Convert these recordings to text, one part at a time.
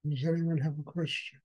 Does anyone have a question?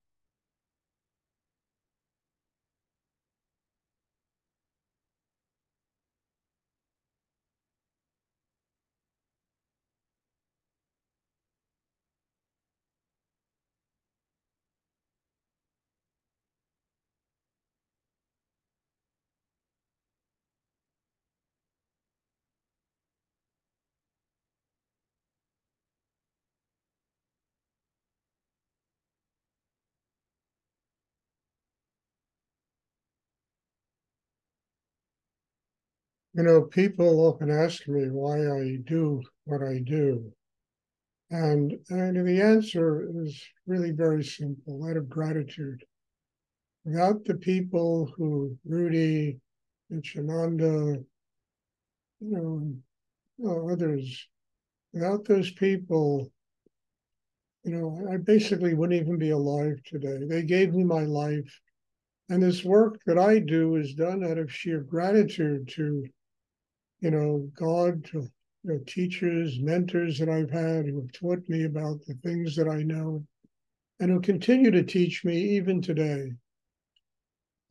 People often ask me why I do what I do. And the answer is really very simple, out of gratitude. Without the people who Rudy, Nityananda, others, without those people, I basically wouldn't even be alive today. They gave me my life. And this work that I do is done out of sheer gratitude to, God, to teachers, mentors that I've had who have taught me about the things that I know and who continue to teach me even today.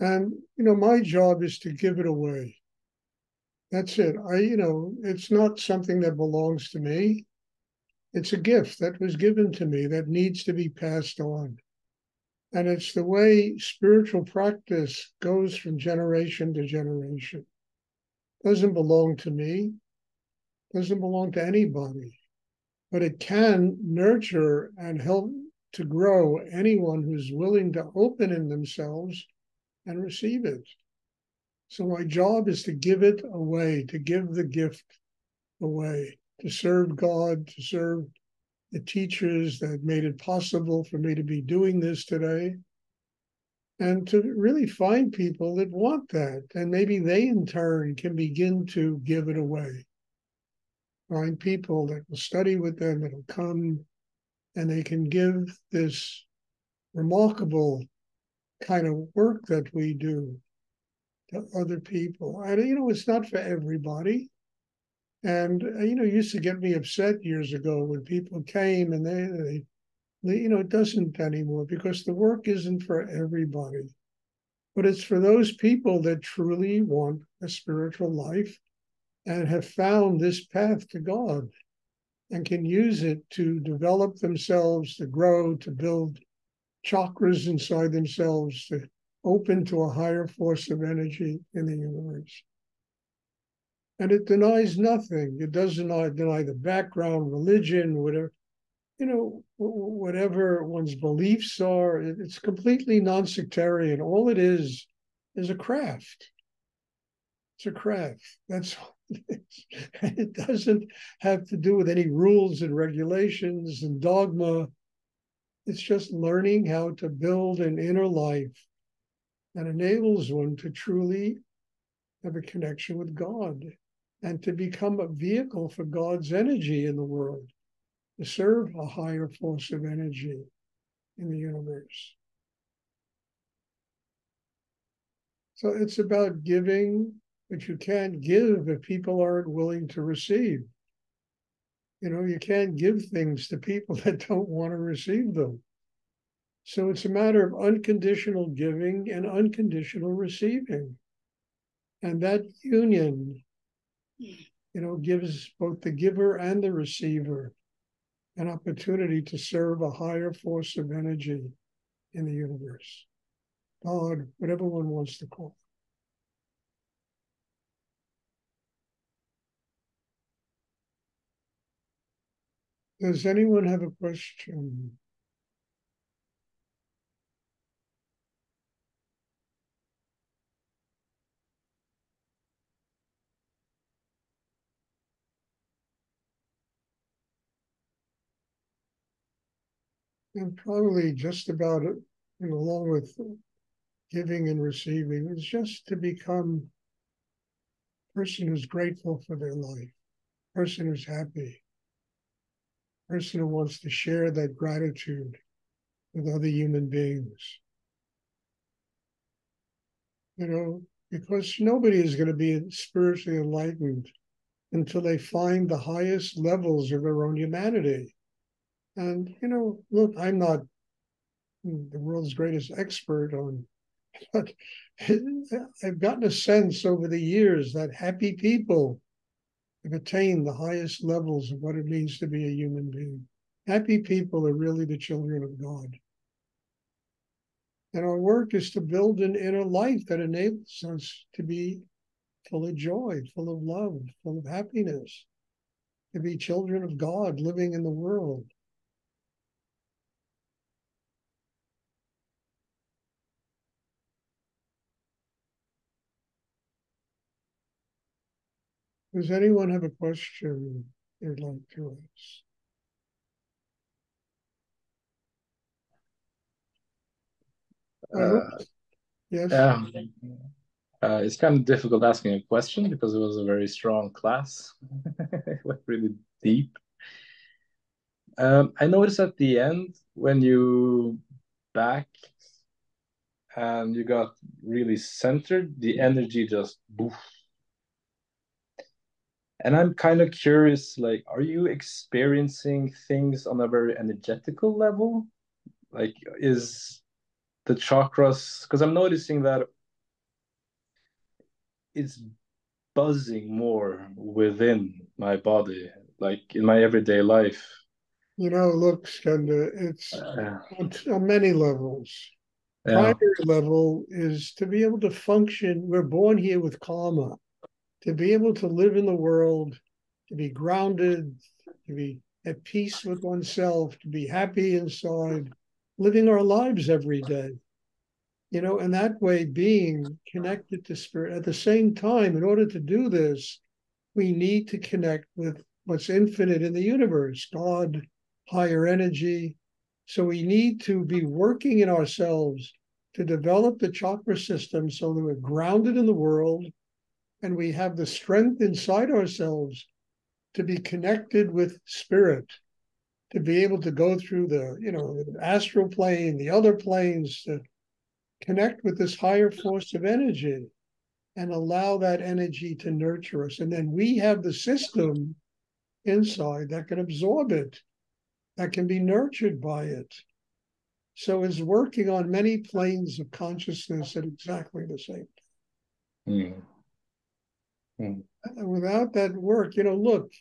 And, my job is to give it away. That's it. It's not something that belongs to me. It's a gift that was given to me that needs to be passed on. And it's the way spiritual practice goes from generation to generation. It doesn't belong to me, doesn't belong to anybody, but it can nurture and help to grow anyone who's willing to open in themselves and receive it. So my job is to give it away, to give the gift away, to serve God, to serve the teachers that made it possible for me to be doing this today, and to really find people that want that. And maybe they in turn can begin to give it away. Find people that will study with them, that'll come, and they can give this remarkable kind of work that we do to other people. And, it's not for everybody. And, it used to get me upset years ago when people came and they it doesn't anymore because the work isn't for everybody. But it's for those people that truly want a spiritual life and have found this path to God and can use it to develop themselves, to grow, to build chakras inside themselves, to open to a higher force of energy in the universe. And it denies nothing. It doesn't deny the background, religion, whatever, whatever one's beliefs are. It's completely non-sectarian. All it is a craft. It's a craft. That's all it is. And it doesn't have to do with any rules and regulations and dogma. It's just learning how to build an inner life that enables one to truly have a connection with God and to become a vehicle for God's energy in the world, to serve a higher force of energy in the universe. So it's about giving, but you can't give if people aren't willing to receive. You can't give things to people that don't want to receive them. So it's a matter of unconditional giving and unconditional receiving. And that union, gives both the giver and the receiver an opportunity to serve a higher force of energy in the universe. God, whatever one wants to call it. Does anyone have a question? And probably just about it, along with giving and receiving, is just to become a person who's grateful for their life, a person who's happy, a person who wants to share that gratitude with other human beings. Because nobody is going to be spiritually enlightened until they find the highest levels of their own humanity. And, look, I'm not the world's greatest expert on, but I've gotten a sense over the years that happy people have attained the highest levels of what it means to be a human being. Happy people are really the children of God. And our work is to build an inner life that enables us to be full of joy, full of love, full of happiness, to be children of God living in the world. Does anyone have a question they'd like to ask? I hope, yes. Yeah, it's kind of difficult asking a question because it was a very strong class. It went really deep. I noticed at the end when you back and you got really centered, the energy just boof. And I'm kind of curious, like, are you experiencing things on a very energetical level? Like, is the chakras, because I'm noticing that it's buzzing more within my body, like in my everyday life. Look, Skanda, it's Uh, on many levels. yeah. Primary level is to be able to function. We're born here with karma, to be able to live in the world, to be grounded, to be at peace with oneself, to be happy inside, living our lives every day. And that way being connected to spirit. At the same time, in order to do this, we need to connect with what's infinite in the universe, God, higher energy. So we need to be working in ourselves to develop the chakra system so that we're grounded in the world and we have the strength inside ourselves to be connected with spirit, to be able to go through the astral plane, the other planes, to connect with this higher force of energy and allow that energy to nurture us. And then we have the system inside that can absorb it, that can be nurtured by it. So it's working on many planes of consciousness at exactly the same Mm. Mm. time. And without that work, look,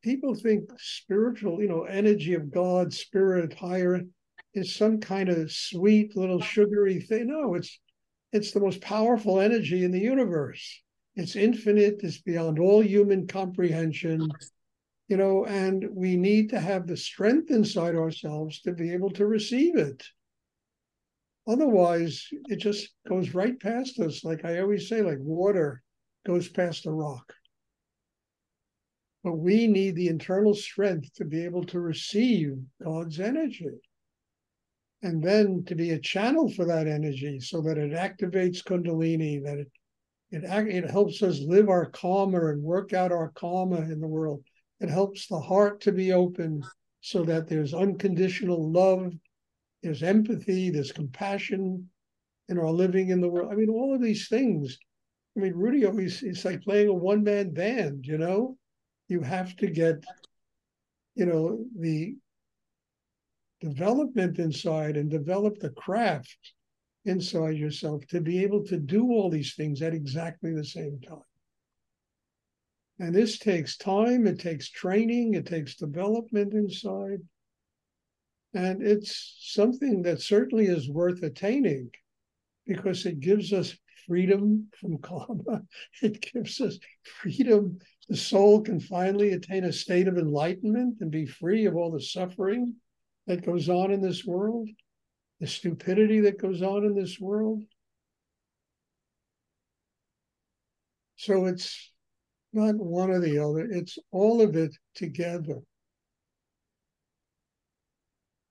people think spiritual, energy of God, spirit, higher, is some kind of sweet little sugary thing. No, it's the most powerful energy in the universe. It's infinite, it's beyond all human comprehension, and we need to have the strength inside ourselves to be able to receive it. Otherwise, it just goes right past us. Like I always say, like water goes past a rock. But we need the internal strength to be able to receive God's energy and then to be a channel for that energy so that it activates Kundalini, that it helps us live our karma and work out our karma in the world. It helps the heart to be open so that there's unconditional love, there's empathy, there's compassion in our living in the world. I mean, all of these things. I mean, Rudy always, it's like playing a one-man band, You have to get, the development inside and develop the craft inside yourself to be able to do all these things at exactly the same time. And this takes time, it takes training, it takes development inside. And it's something that certainly is worth attaining because it gives us freedom from karma. It gives us freedom. The soul can finally attain a state of enlightenment and be free of all the suffering that goes on in this world, the stupidity that goes on in this world. So it's not one or the other, it's all of it together.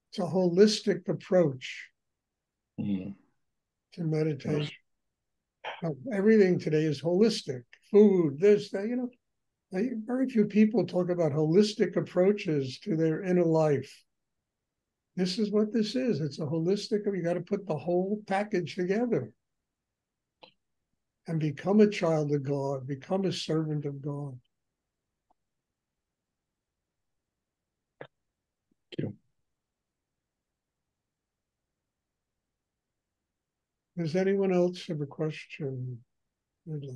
It's a holistic approach Mm. to meditation. Now, everything today is holistic. Food, this, that, very few people talk about holistic approaches to their inner life. This is what this is. It's a holistic, you got to put the whole package together and become a child of God, become a servant of God. Thank you. Does anyone else have a question? Okay,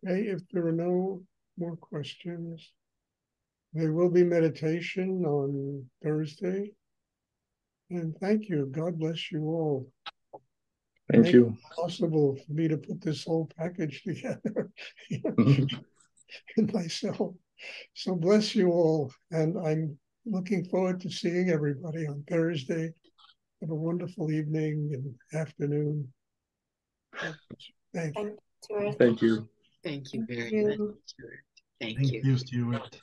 if there are no more questions, there will be meditation on Thursday. And thank you. God bless you all. Thank Make it you. possible for me to put this whole package together myself. So bless you all. And I'm looking forward to seeing everybody on Thursday. Have a wonderful evening and afternoon. Thank you. Thank you. Thank you. Thank you very you. much, Stuart. Thank Thank you. you, Stuart.